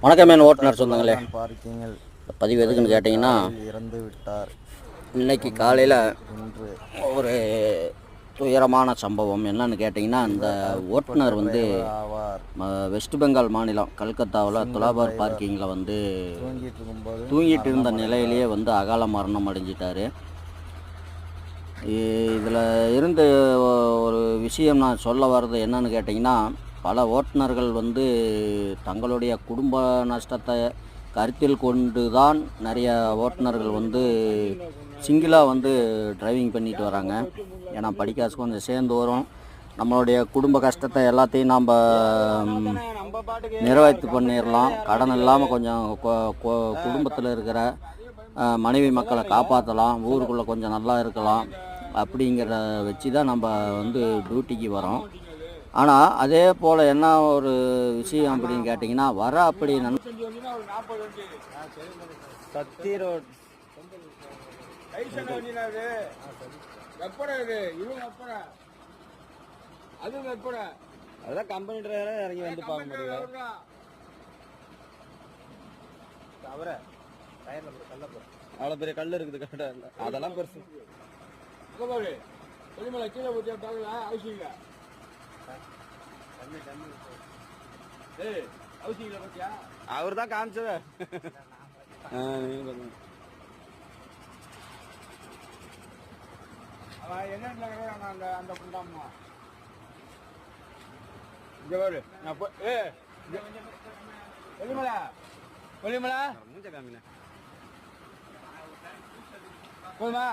வணக்கம் என் ஓட்டுநர் சொந்தங்களே. பார்க்கிங்கில் பதிவு எதுக்குன்னு கேட்டிங்கன்னா, இறந்து விட்டார். இன்னைக்கு காலையில் இன்று ஒரு துயரமான சம்பவம். என்னன்னு கேட்டிங்கன்னா, அந்த ஓட்டுநர் வந்து வெஸ்ட் பெங்கால் மாநிலம் கல்கத்தாவில் துலாபார் பார்க்கிங்கில் வந்து தூங்கிட்டு இருந்த நிலையிலேயே வந்து அகால மரணம் அடைஞ்சிட்டார். இதில் இருந்து ஒரு விஷயம் நான் சொல்ல வர்றது என்னன்னு கேட்டிங்கன்னா, பல ஓட்டுநர்கள் வந்து தங்களுடைய குடும்ப நஷ்டத்தை கருத்தில் கொண்டு தான் நிறைய ஓட்டுநர்கள் வந்து சிங்கிளாக வந்து டிரைவிங் பண்ணிட்டு வராங்க. ஏன்னா படிக்காசு கொஞ்சம் சேர்ந்து வரும், நம்மளுடைய குடும்ப கஷ்டத்தை எல்லாத்தையும் நாம் நிறைவேற்றி பண்ணிடலாம், கடன் இல்லாமல் கொஞ்சம் குடும்பத்தில் இருக்கிற மனைவி மக்களை காப்பாற்றலாம், ஊருக்குள்ளே கொஞ்சம் நல்லா இருக்கலாம் அப்படிங்கிற வச்சு தான் நம்ம வந்து டியூட்டிக்கு வரோம். ஆனால் அதே போல் என்ன ஒரு விஷயம் அப்படின்னு கேட்டிங்கன்னா, வர அப்படி சத்தி ரோட் அதான் கம்பெனி டிரைவரா இறங்கி வந்து பார்க்க முடியும். அவ்வளோ பெரிய கல் இருக்குது கடை, அதெல்லாம் பெருசு. அவர் தான் காமிச்சத. மூஞ்ச காமின போதுமா?